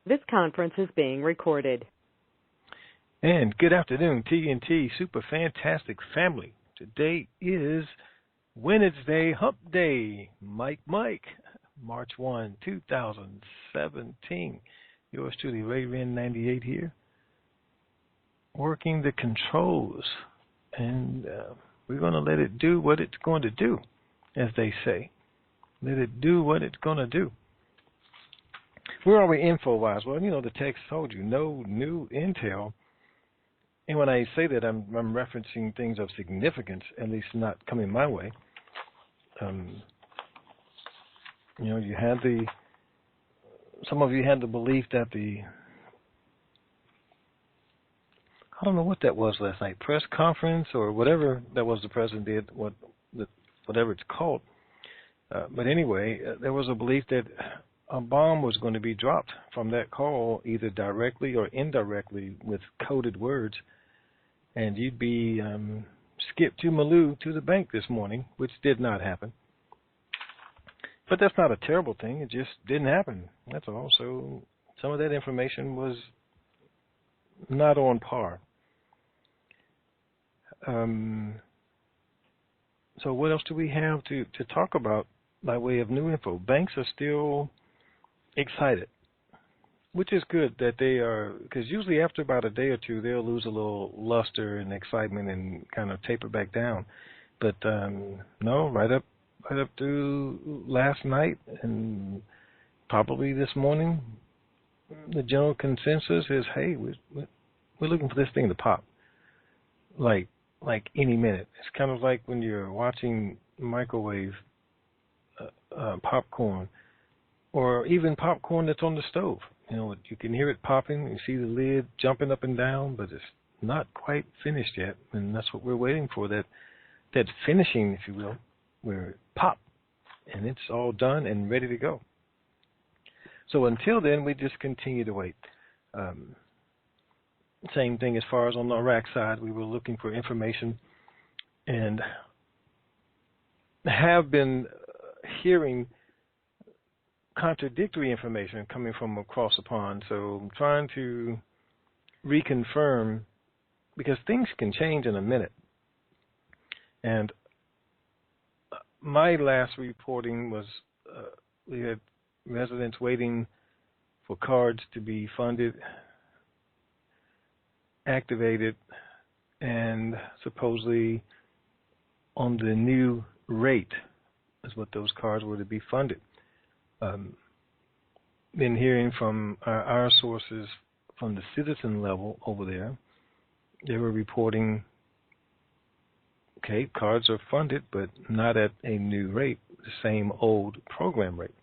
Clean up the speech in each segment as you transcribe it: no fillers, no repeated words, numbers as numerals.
This conference is being recorded. And good afternoon, TNT Super Fantastic Family. Today is Wednesday, Hump Day. Mike, March 1, 2017. Yours truly, Rayren98 here, working the controls. And we're going to let it do what it's going to do, as they say. Let it do what it's going to do. Where are we info-wise? Well, you know, the text told you, no new intel. And when I say that, I'm referencing things of significance, at least not coming my way. You had some of you had the belief that I don't know what that was last night, press conference or whatever that was the president did, whatever it's called. But anyway, there was a belief that a bomb was going to be dropped from that call, either directly or indirectly with coded words, and you'd be skipped to Malou to the bank this morning, which did not happen. But that's not a terrible thing. It just didn't happen. That's all. So some of that information was not on par. So what else do we have to talk about by way of new info? Banks are still excited, which is good that they are, because usually after about a day or two, they'll lose a little luster and excitement and kind of taper back down. But no, right up to last night and probably this morning, the general consensus is, hey, we're looking for this thing to pop, like any minute. It's kind of like when you're watching microwave popcorn, or even popcorn that's on the stove. You know, you can hear it popping, you see the lid jumping up and down, but it's not quite finished yet, and that's what we're waiting for, that finishing, if you will, where it pop, and it's all done and ready to go. So until then, we just continue to wait. Same thing as far as on the Iraq side, we were looking for information and have been hearing contradictory information coming from across the pond. So I'm trying to reconfirm, because things can change in a minute. And my last reporting was we had residents waiting for cards to be funded, activated, and supposedly on the new rate is what those cards were to be funded. Been hearing from our sources from the citizen level over there. They were reporting, okay, cards are funded, but not at a new rate, the same old program rate.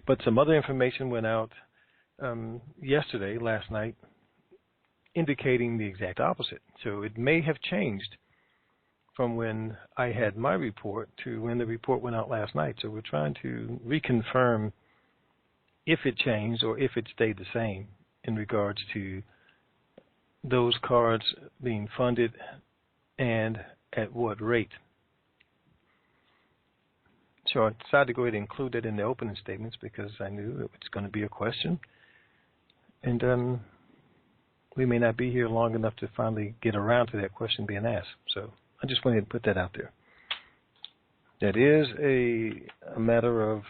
But some other information went out last night, indicating the exact opposite. So it may have changed from when I had my report to when the report went out last night. So we're trying to reconfirm if it changed or if it stayed the same in regards to those cards being funded and at what rate. So I decided to go ahead and include it in the opening statements because I knew it was going to be a question. And we may not be here long enough to finally get around to that question being asked. So I just wanted to put that out there. That is a matter of,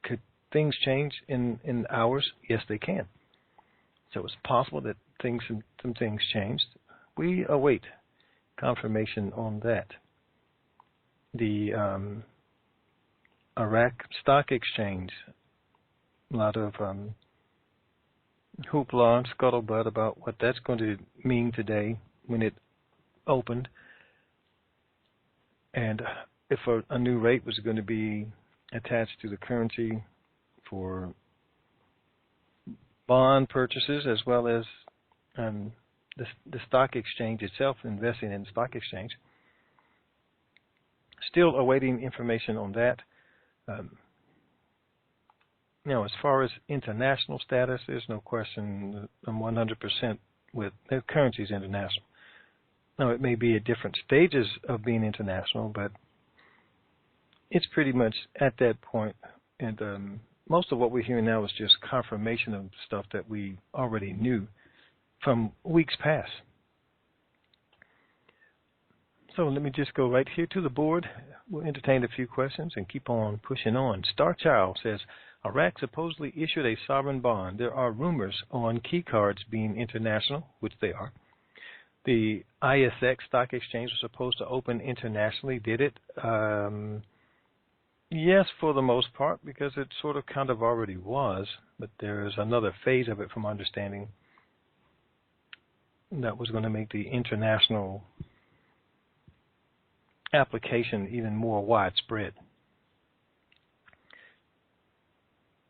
could things change in hours? Yes, they can. So it's possible that some things changed. We await confirmation on that. The Iraq Stock Exchange, a lot of hoopla and scuttlebutt about what that's going to mean today when it opened, and if a new rate was going to be attached to the currency for bond purchases, as well as the stock exchange itself, investing in the stock exchange. Still awaiting information on that. As far as international status, there's no question I'm 100% with the currency is international. Now, it may be at different stages of being international, but it's pretty much at that point. And most of what we're hearing now is just confirmation of stuff that we already knew from weeks past. So let me just go right here to the board. We'll entertain a few questions and keep on pushing on. Star Child says, Iraq supposedly issued a sovereign bond. There are rumors on key cards being international, which they are. The ISX stock exchange was supposed to open internationally. Did it? Yes, for the most part, because it sort of kind of already was, but there's another phase of it from understanding that was going to make the international application even more widespread.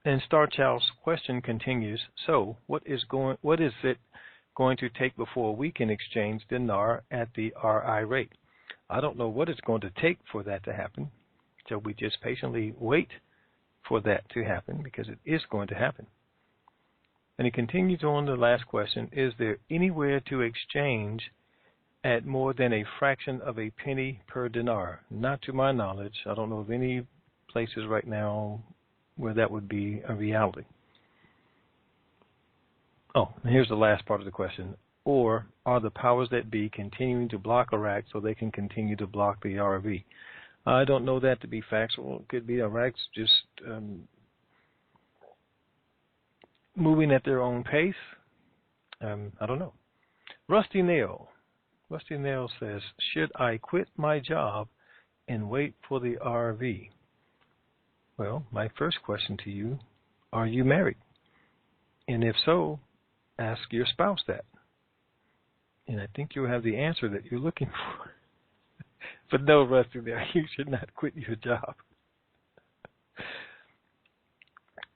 And Starchild's question continues, so what is it going to take before we can exchange dinar at the RI rate? I don't know what it's going to take for that to happen. So we just patiently wait for that to happen, because it is going to happen. And he continues on the last question, is there anywhere to exchange at more than a fraction of a penny per dinar? Not to my knowledge. I don't know of any places right now where that would be a reality. Oh, and here's the last part of the question. Or are the powers that be continuing to block Iraq so they can continue to block the RV? I don't know that to be factual. It could be Iraq's just moving at their own pace. I don't know. Rusty Nail says, should I quit my job and wait for the RV? Well, my first question to you, are you married? And if so, ask your spouse that. And I think you'll have the answer that you're looking for. But no, Rusty, you should not quit your job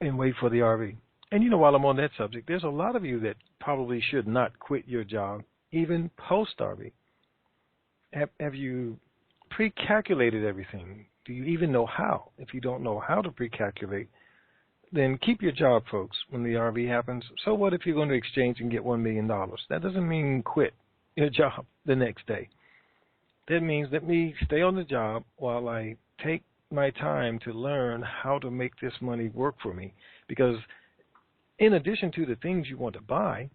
and wait for the RV. And while I'm on that subject, there's a lot of you that probably should not quit your job, even post-RV. Have you pre-calculated everything? Do you even know how? If you don't know how to pre-calculate, then keep your job, folks, when the RV happens. So what if you're going to exchange and get $1 million? That doesn't mean quit your job the next day. That means let me stay on the job while I take my time to learn how to make this money work for me. Because in addition to the things you want to buy,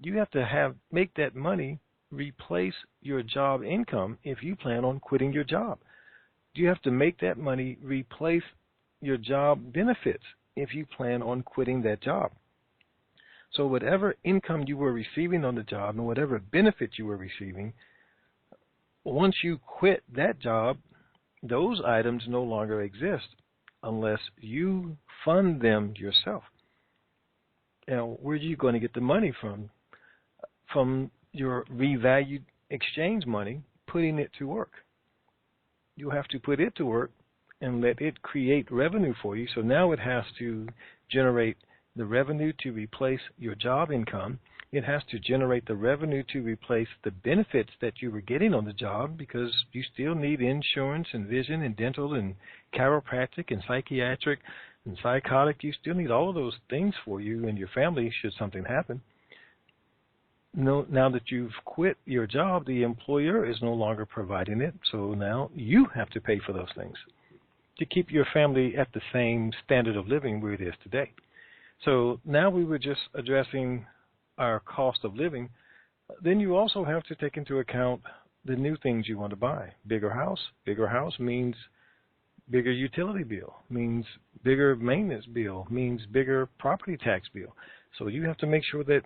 you have to make that money replace your job income if you plan on quitting your job. You have to make that money replace your job benefits if you plan on quitting that job. So whatever income you were receiving on the job and whatever benefits you were receiving, once you quit that job, those items no longer exist unless you fund them yourself. Now, where are you going to get the money from? From your revalued exchange money, putting it to work. You have to put it to work and let it create revenue for you. So now it has to generate the revenue to replace your job income. It has to generate the revenue to replace the benefits that you were getting on the job, because you still need insurance and vision and dental and chiropractic and psychiatric and psychotic. You still need all of those things for you and your family should something happen. No, now that you've quit your job, the employer is no longer providing it, so now you have to pay for those things to keep your family at the same standard of living where it is today. So now we were just addressing our cost of living. Then you also have to take into account the new things you want to buy. Bigger house. Bigger house means bigger utility bill, means bigger maintenance bill, means bigger property tax bill. So you have to make sure that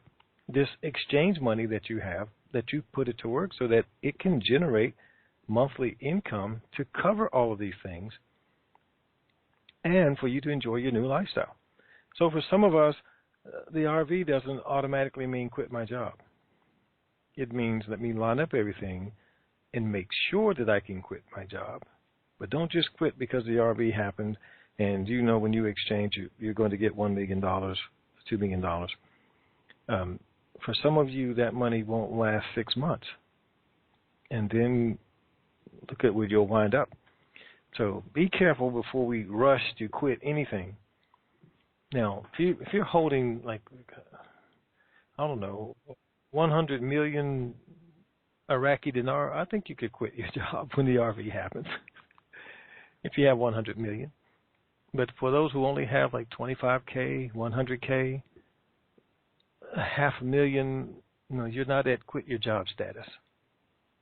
this exchange money that you have, that you put it to work so that it can generate monthly income to cover all of these things and for you to enjoy your new lifestyle. So for some of us, the RV doesn't automatically mean quit my job. It means let me line up everything and make sure that I can quit my job. But don't just quit because the RV happened and when you exchange, you're going to get $1 million, $2 million. For some of you, that money won't last 6 months. And then look at where you'll wind up. So be careful before we rush to quit anything. Now, if you're holding, like, I don't know, 100 million Iraqi dinar, I think you could quit your job when the RV happens. If you have 100 million. But for those who only have like 25K, 100K, $500,000, you're not at quit your job status.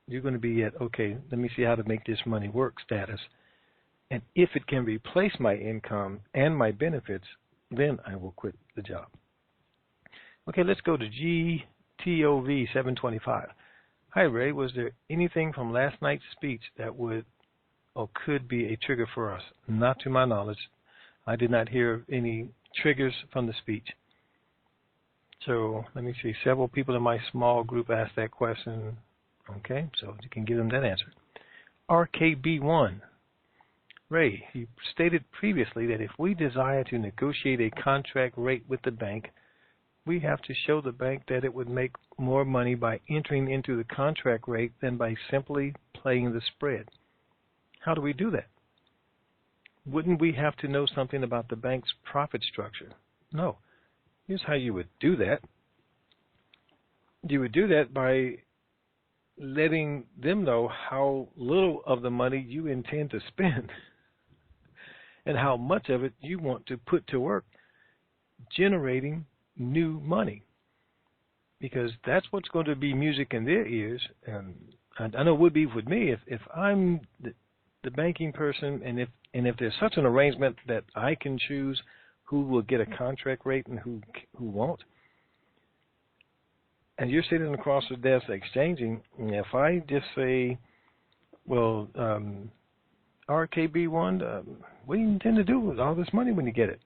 You're going to be at, okay, let me see how to make this money work status. And if it can replace my income and my benefits, then I will quit the job. Okay, let's go to GTOV 725. Hi, Ray. Was there anything from last night's speech that would or could be a trigger for us? Not to my knowledge. I did not hear any triggers from the speech. So let me see. Several people in my small group asked that question. Okay, so you can give them that answer. RKB1. Ray, you stated previously that if we desire to negotiate a contract rate with the bank, we have to show the bank that it would make more money by entering into the contract rate than by simply playing the spread. How do we do that? Wouldn't we have to know something about the bank's profit structure? No. Here's how you would do that. You would do that by letting them know how little of the money you intend to spend and how much of it you want to put to work generating new money. Because that's what's going to be music in their ears. And I know it would be with me if I'm the banking person, and if there's such an arrangement that I can choose who will get a contract rate and who won't, and you're sitting across the desk exchanging, if I just say, well, RKB1, what do you intend to do with all this money when you get it?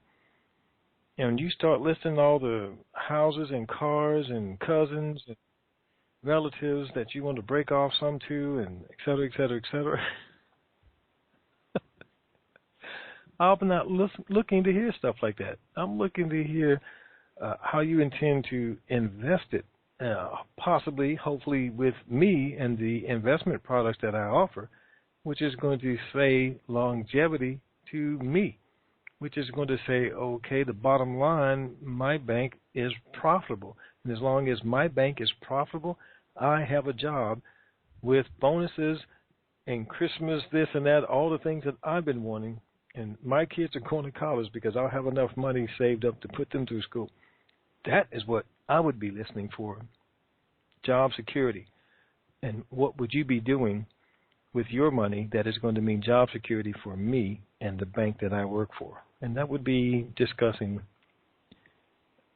And you start listing all the houses and cars and cousins and relatives that you want to break off some to, and et cetera, et cetera, et cetera. I'm not looking to hear stuff like that. I'm looking to hear how you intend to invest it, possibly, hopefully, with me and the investment products that I offer, which is going to say longevity to me, which is going to say, okay, the bottom line, my bank is profitable. And as long as my bank is profitable, I have a job with bonuses and Christmas, this and that, all the things that I've been wanting. And my kids are going to college because I'll have enough money saved up to put them through school. That is what I would be listening for. Job security. And what would you be doing with your money that is going to mean job security for me and the bank that I work for? And that would be discussing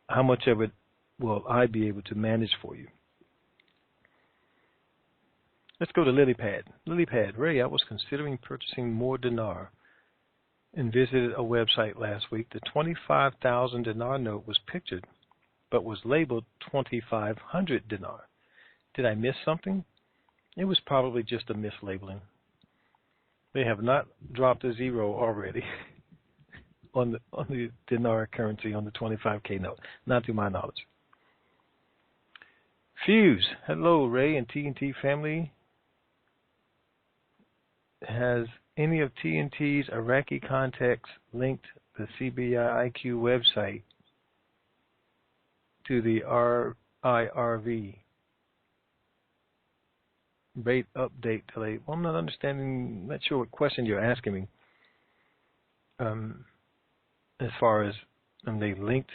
how much of it will I be able to manage for you. Let's go to Lilypad. Lilypad, Ray, I was considering purchasing more Dinar and visited a website last week. The 25,000 Dinar note was pictured, but was labeled 2,500 Dinar. Did I miss something? It was probably just a mislabeling. They have not dropped a zero already on the Dinar currency on the 25K note, not to my knowledge. Fuse, hello, Ray and TNT family. Has any of TNT's Iraqi contacts linked the CBIIQ website to the RIRV rate update delay? Well, I'm not understanding, not sure what question you're asking me. As far as they linked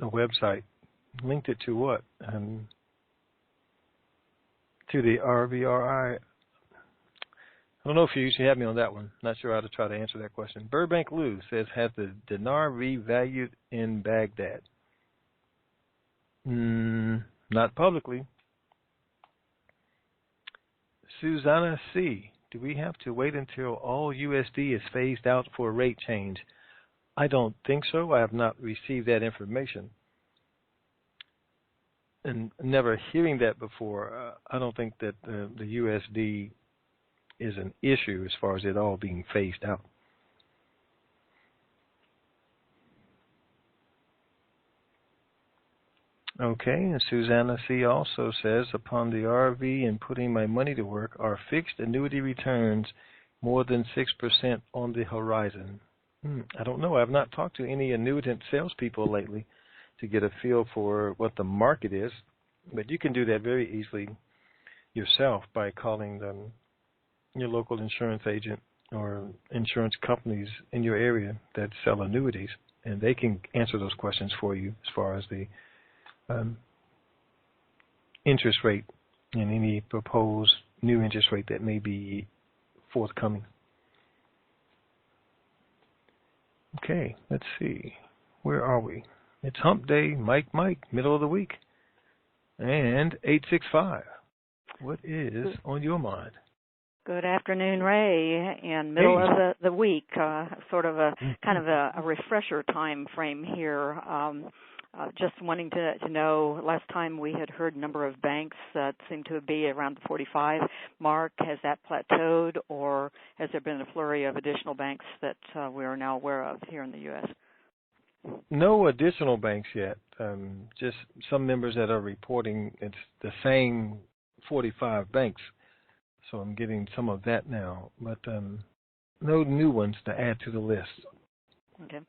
the website, linked it to what? To the RVRI. I don't know if you usually have me on that one. Not sure how to try to answer that question. Burbank Lou says, has the Dinar revalued in Baghdad? Not publicly. Susanna C., do we have to wait until all USD is phased out for a rate change? I don't think so. I have not received that information. And never hearing that before, I don't think that the USD is an issue as far as it all being phased out. Okay, and Susanna C. also says, upon the RV and putting my money to work, are fixed annuity returns more than 6% on the horizon? I don't know. I have not talked to any annuitant salespeople lately to get a feel for what the market is, but you can do that very easily yourself by calling your local insurance agent or insurance companies in your area that sell annuities, and they can answer those questions for you as far as the interest rate and any proposed new interest rate that may be forthcoming. Okay, let's see. Where are we? It's Hump Day, Mike, middle of the week. And 865. What is on your mind? Good afternoon, Ray. And middle of the week, sort of a kind of a refresher time frame here. Just wanting to know, last time we had heard number of banks that seemed to be around the 45 mark. Has that plateaued, or has there been a flurry of additional banks that we are now aware of here in the U.S.? No additional banks yet. Just some members that are reporting it's the same 45 banks. So I'm getting some of that now, but no new ones to add to the list. Okay.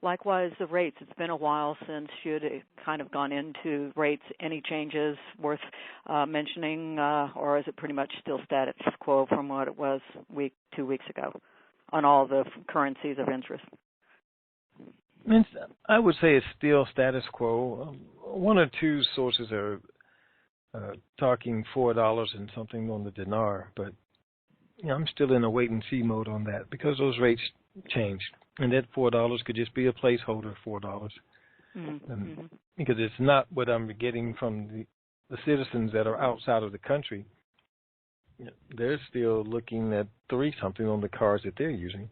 Likewise, the rates. It's been a while since you'd kind of gone into rates. Any changes worth mentioning, or is it pretty much still status quo from what it was 2 weeks ago on all the currencies of interest? I would say it's still status quo. One or two sources are talking $4 and something on the Dinar, but I'm still in a wait-and-see mode on that because those rates changed. And that $4 could just be a placeholder $4. Because it's not what I'm getting from the citizens that are outside of the country. They're still looking at 3-something on the cards that they're using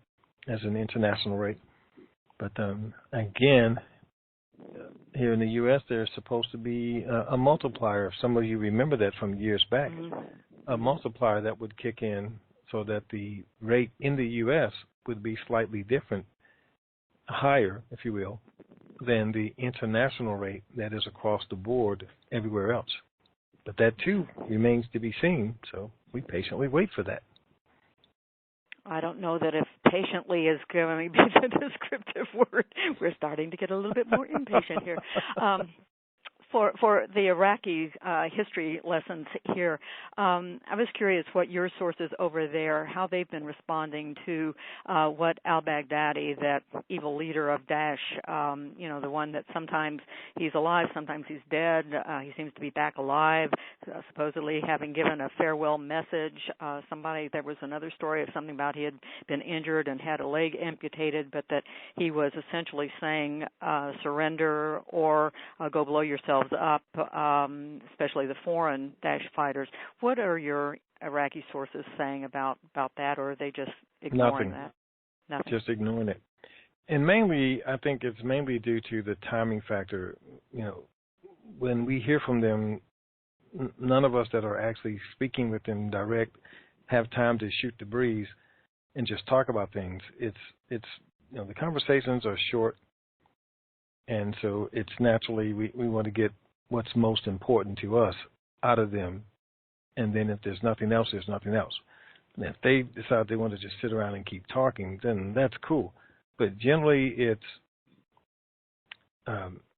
as an international rate. But again, here in the U.S., there's supposed to be a multiplier. Some of you remember that from years back. A multiplier that would kick in so that the rate in the U.S. would be slightly different, higher, if you will, than the international rate that is across the board everywhere else. But that, too, remains to be seen, so we patiently wait for that. I don't know that if patiently is going to be the descriptive word. We're starting to get a little bit more impatient here. For the Iraqi history lessons here, I was curious what your sources over there, how they've been responding to what al-Baghdadi, that evil leader of Daesh, the one that sometimes he's alive, sometimes he's dead. He seems to be back alive, supposedly having given a farewell message. There was another story of something about he had been injured and had a leg amputated, but that he was essentially saying surrender or go blow yourself up, especially the foreign Daesh fighters. What are your Iraqi sources saying about that, or are they just ignoring that? Nothing. Just ignoring it. And mainly, I think it's mainly due to the timing factor. When we hear from them, none of us that are actually speaking with them direct have time to shoot the breeze and just talk about things. It's the conversations are short, and so it's naturally we want to get what's most important to us out of them, and then if there's nothing else, there's nothing else. And if they decide they want to just sit around and keep talking, then that's cool. But generally, it's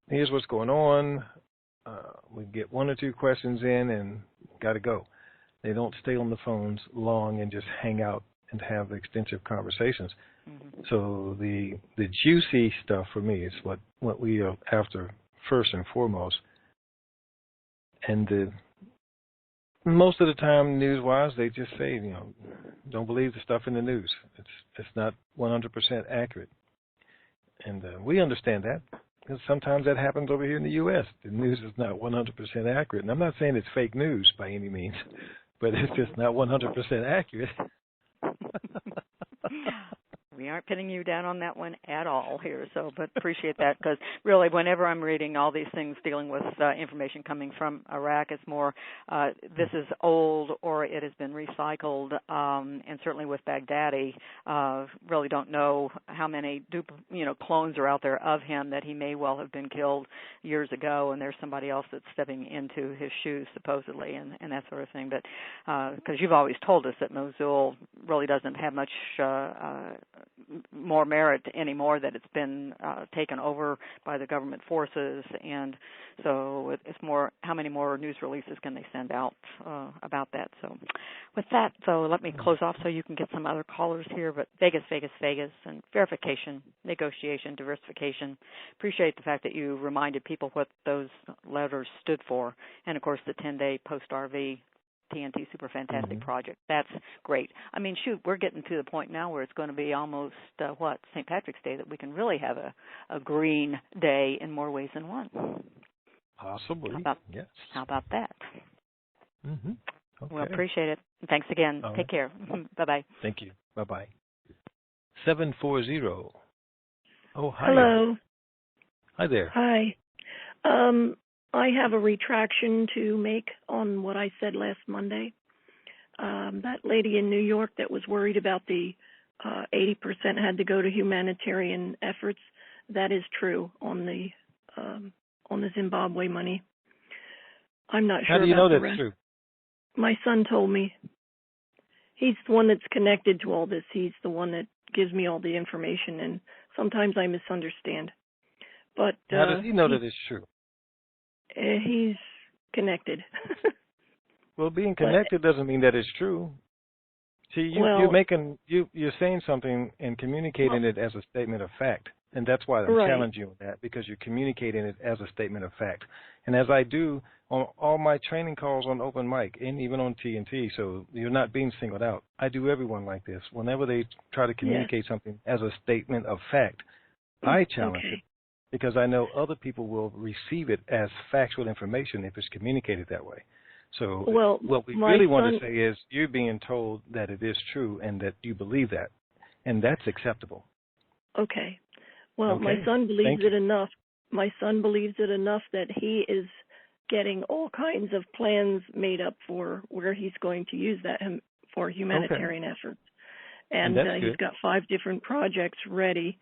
here's what's going on. We get 1 or 2 questions in and got to go. They don't stay on the phones long and just hang out and have extensive conversations. So the juicy stuff for me is what we are after first and foremost. And most of the time, news-wise, they just say, don't believe the stuff in the news. It's not 100% accurate. And we understand that because sometimes that happens over here in the U.S. The news is not 100% accurate. And I'm not saying it's fake news by any means, but it's just not 100% accurate. We aren't pinning you down on that one at all here, but appreciate that, because really whenever I'm reading all these things dealing with information coming from Iraq, it's more this is old or it has been recycled, and certainly with Baghdadi, really don't know how many clones are out there of him, that he may well have been killed years ago and there's somebody else that's stepping into his shoes supposedly, and that sort of thing. But because you've always told us that Mosul really doesn't have much more merit anymore that it's been taken over by the government forces, and so it's more how many more news releases can they send out about that. So with that, so let me close off so you can get some other callers here, but Vegas, Vegas, Vegas, and verification, negotiation, diversification. Appreciate the fact that you reminded people what those letters stood for, and of course the 10-day post-RV TNT Super Fantastic Project. That's great. I mean, shoot, we're getting to the point now where it's going to be almost, St. Patrick's Day, that we can really have a green day in more ways than one. Possibly, yes. How about that? Mm-hmm. Okay. Well, appreciate it. Thanks again. All Take right. care. Bye-bye. Thank you. Bye-bye. 740. Oh, hi. Hello. Hi there. Hi. I have a retraction to make on what I said last Monday. That lady in New York that was worried about the 80% had to go to humanitarian efforts, that is true on the Zimbabwe money. I'm not sure. How do you know about the that's rest. true? My son told me. He's the one that's connected to all this. He's the one that gives me all the information, and sometimes I misunderstand. But how does he know that it's true? He's connected. Well, being connected doesn't mean that it's true. See, you're saying something and communicating it as a statement of fact, and that's why I'm challenging you on that, because you're communicating it as a statement of fact. And as I do on all my training calls on open mic and even on TNT, so you're not being singled out. I do everyone like this. Whenever they try to communicate something as a statement of fact, I challenge it, because I know other people will receive it as factual information if it's communicated that way. So what we really want to say is you're being told that it is true and that you believe that, and that's acceptable. Okay. Well, my son believes it enough. My son believes it enough that he is getting all kinds of plans made up for where he's going to use that for humanitarian efforts. And he's got 5 different projects ready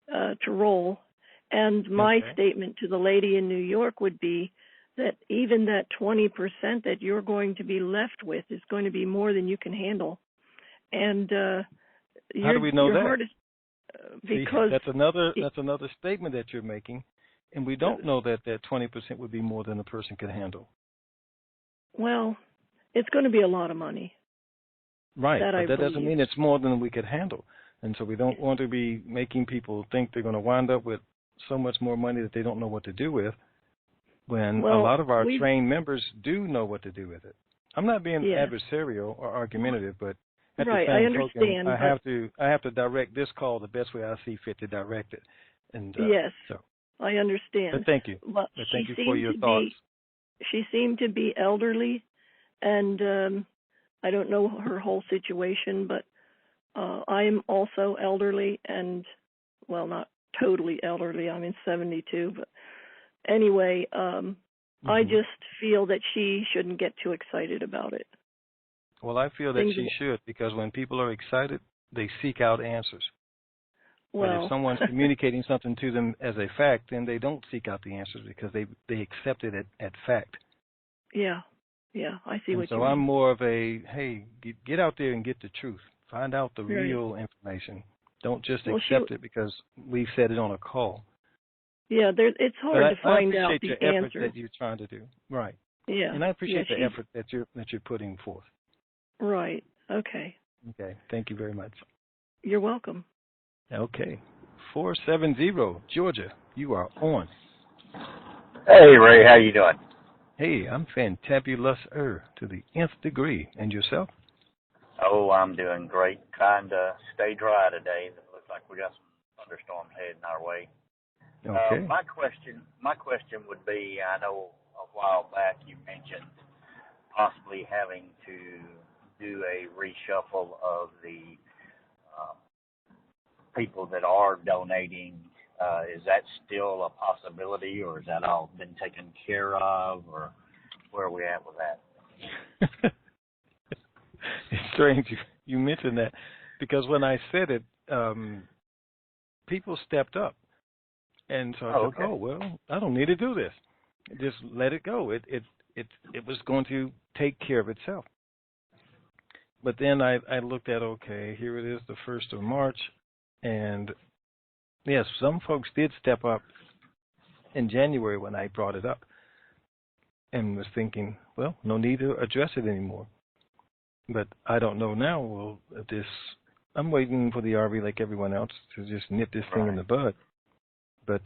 to roll. And my statement to the lady in New York would be that even that 20% that you're going to be left with is going to be more than you can handle. And how do we know that? Because that's another statement that you're making, and we don't know that 20% would be more than a person could handle. Well, it's going to be a lot of money. Right, but that doesn't mean it's more than we could handle. And so we don't want to be making people think they're going to wind up with so much more money that they don't know what to do with, when a lot of our trained members do know what to do with it. I'm not being adversarial or argumentative, but at the same token, I have to direct this call the best way I see fit to direct it. And I understand. But thank you. But thank you for your thoughts. She seemed to be elderly, and I don't know her whole situation, but I am also elderly, and well, not totally elderly. I'm in 72, but anyway, I just feel that she shouldn't get too excited about it. Well, I feel that she should, because when people are excited, they seek out answers. But if someone's communicating something to them as a fact, then they don't seek out the answers because they accept it at fact. Yeah, I see what you mean. So I'm more of a, hey, get out there and get the truth. Find out the real information. Don't just accept it because we said it on a call. Yeah, it's hard to find out the answers. I appreciate your effort that you're trying to do. Right. Yeah. And I appreciate the effort that you're putting forth. Right. Okay. Okay. Thank you very much. You're welcome. Okay. 470, Georgia, you are on. Hey, Ray, how you doing? Hey, I'm fantabulous to the nth degree. And yourself? Oh, I'm doing great. Trying to stay dry today. It looks like we got some thunderstorms heading our way. Okay. My question would be, I know a while back you mentioned possibly having to do a reshuffle of the people that are donating. Is that still a possibility, or has that all been taken care of, or where are we at with that? It's strange you mentioned that, because when I said it, people stepped up. And so I said, oh, well, I don't need to do this. Just let it go. It was going to take care of itself. But then I looked at, okay, here it is, the 1st of March, And yes, some folks did step up in January when I brought it up and was thinking, well, no need to address it anymore. But I don't know now. Well, if this, I'm waiting for the RV like everyone else to just nip this thing in the bud. But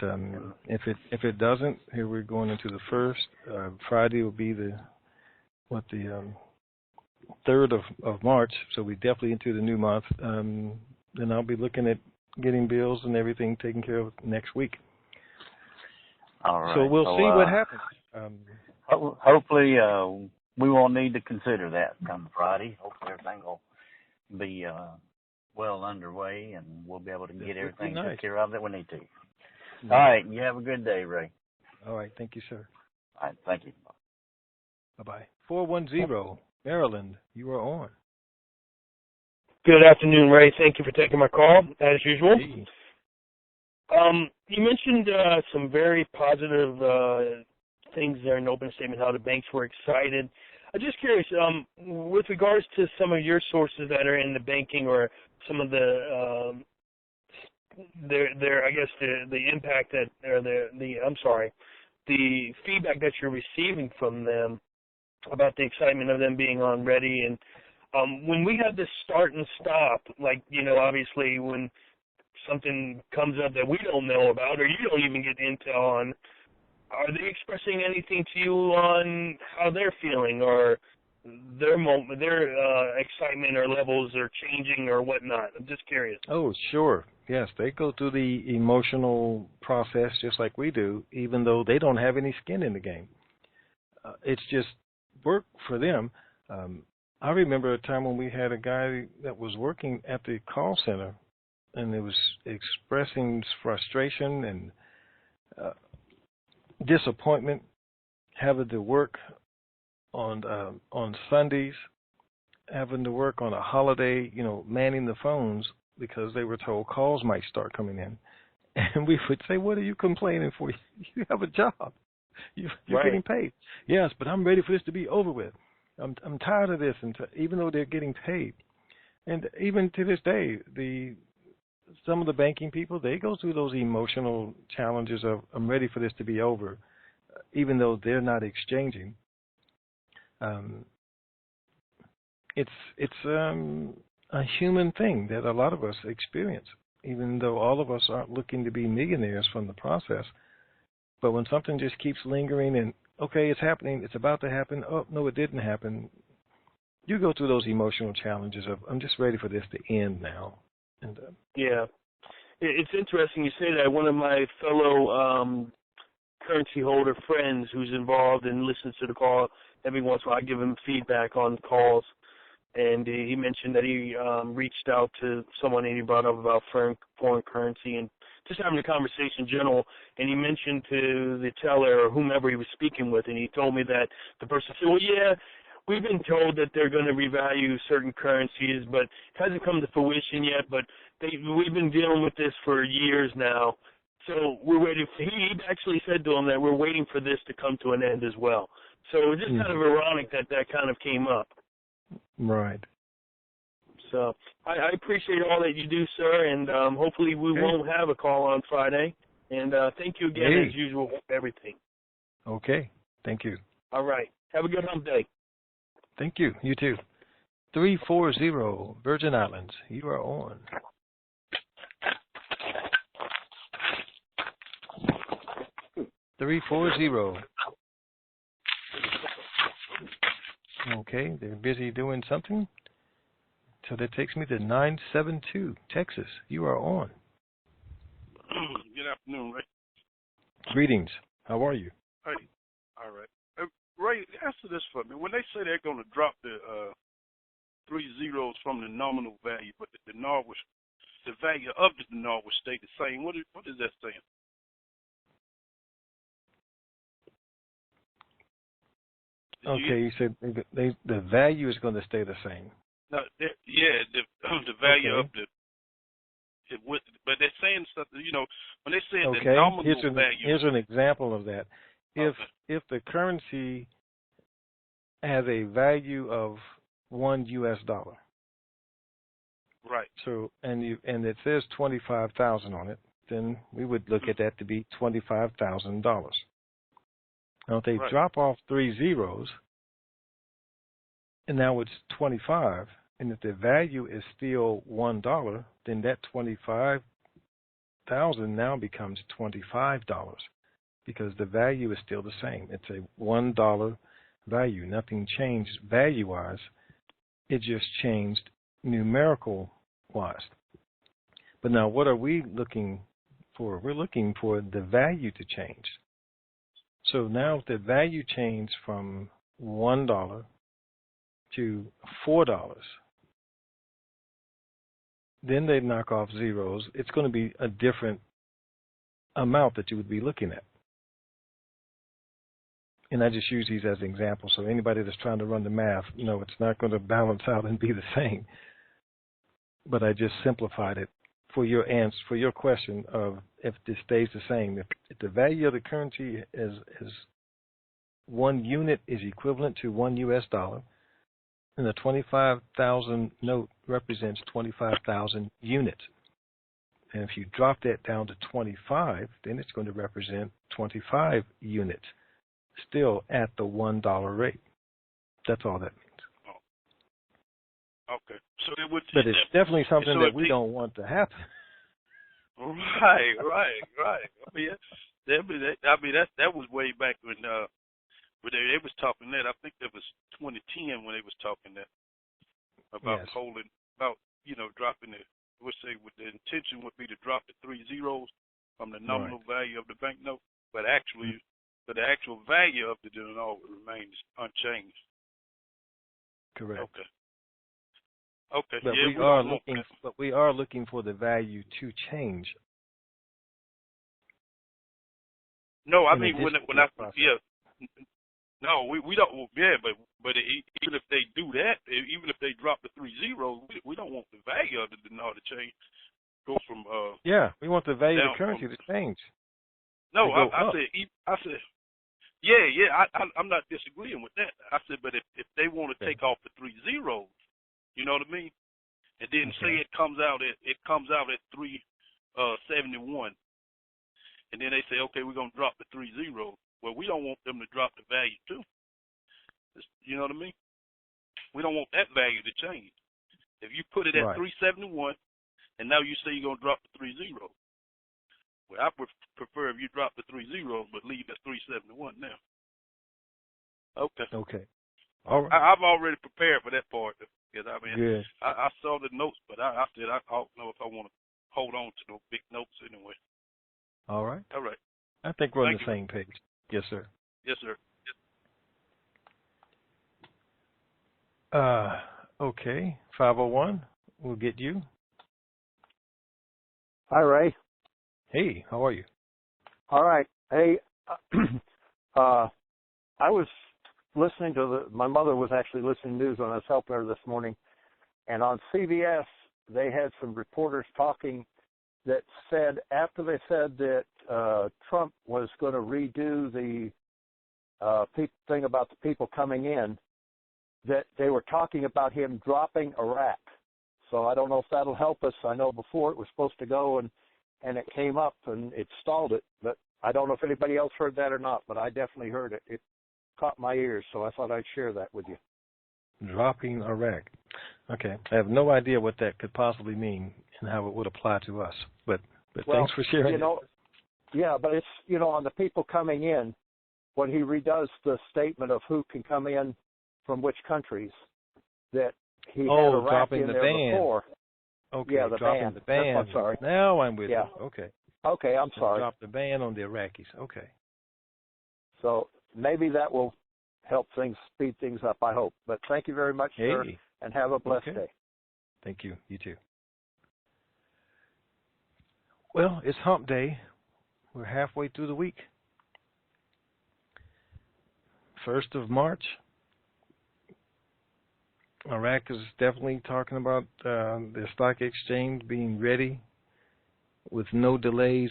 if it doesn't, here we're going into the first. Friday will be the 3rd of March, so we definitely into the new month. Then I'll be looking at getting bills and everything taken care of next week. All right. So we'll see what happens. Hopefully, we won't need to consider that come Friday. Hopefully, everything will be well underway, and we'll be able to get everything taken care of that we need to. All right. You have a good day, Ray. All right. Thank you, sir. All right. Thank you. Bye-bye. 410, Maryland, you are on. Good afternoon, Ray. Thank you for taking my call, as usual. Hey. You mentioned some very positive things there in the opening statement, how the banks were excited. I'm just curious, with regards to some of your sources that are in the banking or some of the I guess the impact that or the feedback that you're receiving from them about the excitement of them being on ready, and when we have this start and stop, like, obviously when something comes up that we don't know about or you don't even get intel on, are they expressing anything to you on how they're feeling or their excitement or levels are changing or whatnot? I'm just curious. Oh, sure. Yes, they go through the emotional process just like we do, even though they don't have any skin in the game. It's just work for them. I remember a time when we had a guy that was working at the call center, and it was expressing frustration and disappointment, having to work on Sundays, having to work on a holiday, manning the phones because they were told calls might start coming in. And we would say, what are you complaining for? You have a job. You're right. Getting paid. Yes, but I'm ready for this to be over with. I'm tired of this, and even though they're getting paid. And even to this day, some of the banking people, they go through those emotional challenges of, I'm ready for this to be over, even though they're not exchanging. It's a human thing that a lot of us experience, even though all of us aren't looking to be millionaires from the process. But when something just keeps lingering and, okay, it's happening, it's about to happen, oh, no, it didn't happen, you go through those emotional challenges of, I'm just ready for this to end now. And yeah. It's interesting you say that. One of my fellow currency holder friends who's involved and listens to the call, every once in a while I give him feedback on calls, and he mentioned that he reached out to someone and he brought up about foreign currency and just having a conversation in general, and he mentioned to the teller or whomever he was speaking with, and he told me that the person said, well, yeah, we've been told that they're going to revalue certain currencies, but it hasn't come to fruition yet, but we've been dealing with this for years now. So we're waiting. He actually said to him that we're waiting for this to come to an end as well. So it was just kind of ironic that kind of came up. Right. So I appreciate all that you do, sir, and hopefully we won't have a call on Friday. And thank you again, as usual, for everything. Okay. Thank you. All right. Have a good hump day. Thank you. You too. 340, Virgin Islands. You are on. Okay, they're busy doing something. So that takes me to 972, Texas. You are on. Good afternoon, Ray. Greetings. How are you? Hey. All right. Ray, answer this for me. When they say they're going to drop the 3 zeros from the nominal value, but the value of the dinar will stay the same, what is that saying? Okay, you said the value is going to stay the same. No, the value of but they're saying something, when they say the nominal value. Here's an example of that. If the currency has a value of $1, Right. So and it says 25,000 on it, then we would look at that to be $25,000. Now if they drop off 3 zeros, and now it's 25, and if the value is still $1, then that 25,000 now becomes $25 because the value is still the same. It's a $1 value. Nothing changed value-wise. It just changed numerical-wise. But now what are we looking for? We're looking for the value to change. So now if the value changed from $1 to $4, then they knock off zeros. It's going to be a different amount that you would be looking at. And I just use these as examples, so anybody that's trying to run the math, it's not going to balance out and be the same. But I just simplified it for your answer, for your question of if this stays the same. If the value of the currency is 1 unit is equivalent to $1 US, and the 25,000 note represents 25,000 units. And if you drop that down to 25, then it's going to represent 25 units, still at the $1 rate. That's all that means. Oh. Okay. So it would. But it's definitely something that we don't want to happen. Right. I mean, that was way back when they was talking that. I think that was 2010 when they was talking that about dropping it. Would say with the intention would be to drop the 3 zeros from the nominal value of the banknote, but actually, the actual value of the dinar remains unchanged. Correct. Okay. But we are looking for the value to change. No, I mean when I No, we don't. But even if they do that, even if they drop the 3 zeros, we don't want the value of the dinar to change. Go from we want the value of the currency to change. No, I said. Yeah. I'm not disagreeing with that. I said, but if they want to take off the 3 zeros, you know what I mean, and then say it comes out at 371, and then they say, okay, we're gonna drop the 3 zeros. Well, we don't want them to drop the value too. You know what I mean? We don't want that value to change. If you put it at 371, and now you say you're gonna drop the 3 zeros. Well, I prefer if you drop the 3 zeros, but leave at 371 now. Okay. All right. I've already prepared for that part. Because Good. I saw the notes, but I said I don't know if I want to hold on to those big notes anyway. All right. I think we're on the same page. Yes, sir. Yes, sir. Okay. 501. We'll get you. Hi, Ray. Hey, how are you? All right. Hey, I was listening to my mother was actually listening to news when I was helping her this morning, and on CBS they had some reporters talking that said after they said that Trump was going to redo the thing about the people coming in, that they were talking about him dropping Iraq. So I don't know if that'll help us. I know before it was supposed to go and it came up and it stalled it, but I don't know if anybody else heard that or not, but I definitely heard it. It caught my ears, so I thought I'd share that with you. Dropping Iraq. Okay. I have no idea what that could possibly mean and how it would apply to us, but thanks for sharing it. Yeah, but it's, on the people coming in, when he redoes the statement of who can come in from which countries, that he had Iraq in there before. Okay, yeah, dropping the ban. I'm sorry. Now I'm with you. Okay. Okay, I'm sorry. Drop the ban on the Iraqis. Okay. So maybe that will help speed things up, I hope. But thank you very much, sir, and have a blessed day. Thank you. You too. Well, it's hump day. We're halfway through the week. 1st of March. Iraq is definitely talking about the stock exchange being ready with no delays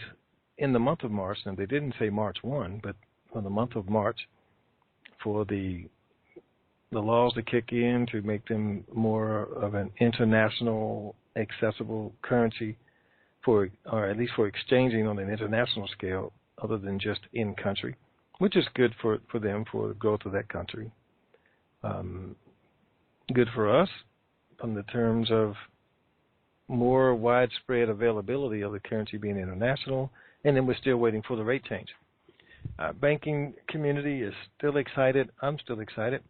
in the month of March. Now, they didn't say March 1, but for the month of March for the laws to kick in to make them more of an international accessible currency or at least for exchanging on an international scale other than just in country, which is good for them, for the growth of that country. Good for us on the terms of more widespread availability of the currency being international, and then we're still waiting for the rate change. Banking community is still excited. I'm still excited.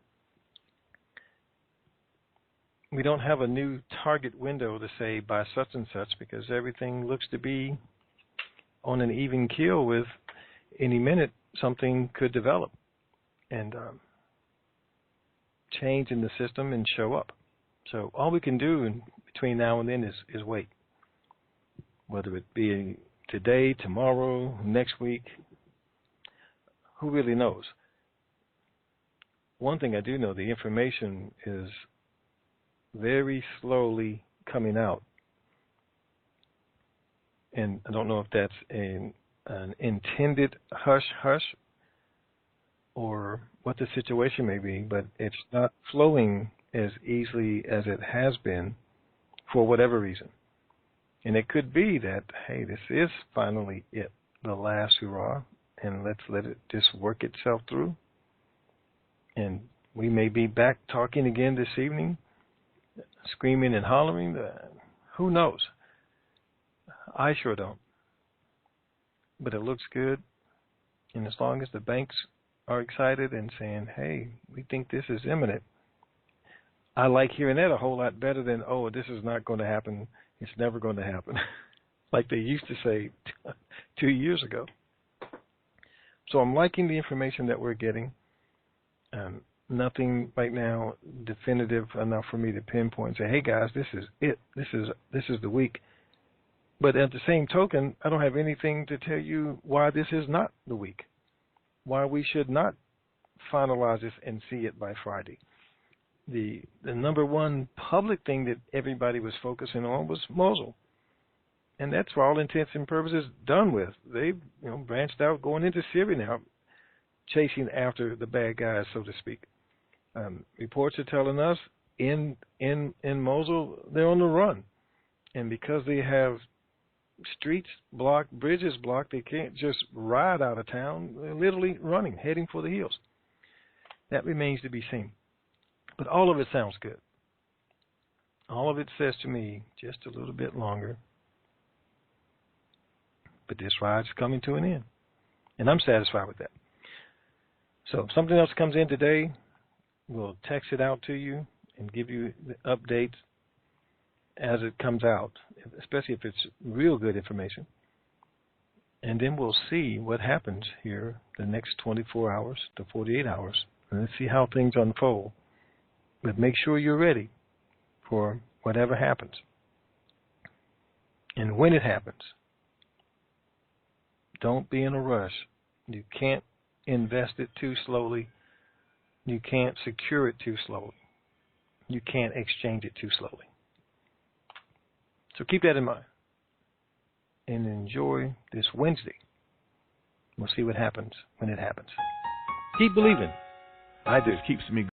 We don't have a new target window to say by such and such because everything looks to be on an even keel with any minute something could develop and change in the system and show up. So all we can do between now and then is wait. Whether it be today, tomorrow, next week, who really knows? One thing I do know, the information is very slowly coming out. And I don't know if that's an intended hush-hush or what the situation may be, but it's not flowing as easily as it has been for whatever reason. And it could be that, hey, this is finally it, the last hurrah, and let's let it just work itself through. And we may be back talking again this evening, screaming and hollering. Who knows? I sure don't. But it looks good. And as long as the banks are excited and saying, hey, we think this is imminent, I like hearing that a whole lot better than, oh, this is not going to happen. It's never going to happen. Like they used to say 2 years ago. So I'm liking the information that we're getting. Nothing right now definitive enough for me to pinpoint and say, hey guys, this is it. This is the week. But at the same token, I don't have anything to tell you why this is not the week. Why we should not finalize this and see it by Friday. The number one public thing that everybody was focusing on was Mosul. And that's for all intents and purposes done with. They've branched out, going into Syria now, chasing after the bad guys, so to speak. Reports are telling us in Mosul, they're on the run. And because they have streets blocked, bridges blocked, they can't just ride out of town. They're literally running, heading for the hills. That remains to be seen. But all of it sounds good. All of it says to me, just a little bit longer. But this ride's coming to an end. And I'm satisfied with that. So if something else comes in today, we'll text it out to you and give you the updates as it comes out, especially if it's real good information. And then we'll see what happens here the next 24 hours to 48 hours. And let's see how things unfold. But make sure you're ready for whatever happens. And when it happens, don't be in a rush. You can't invest it too slowly. You can't secure it too slowly. You can't exchange it too slowly. So keep that in mind. And enjoy this Wednesday. We'll see what happens when it happens. Keep believing. I do. It keeps me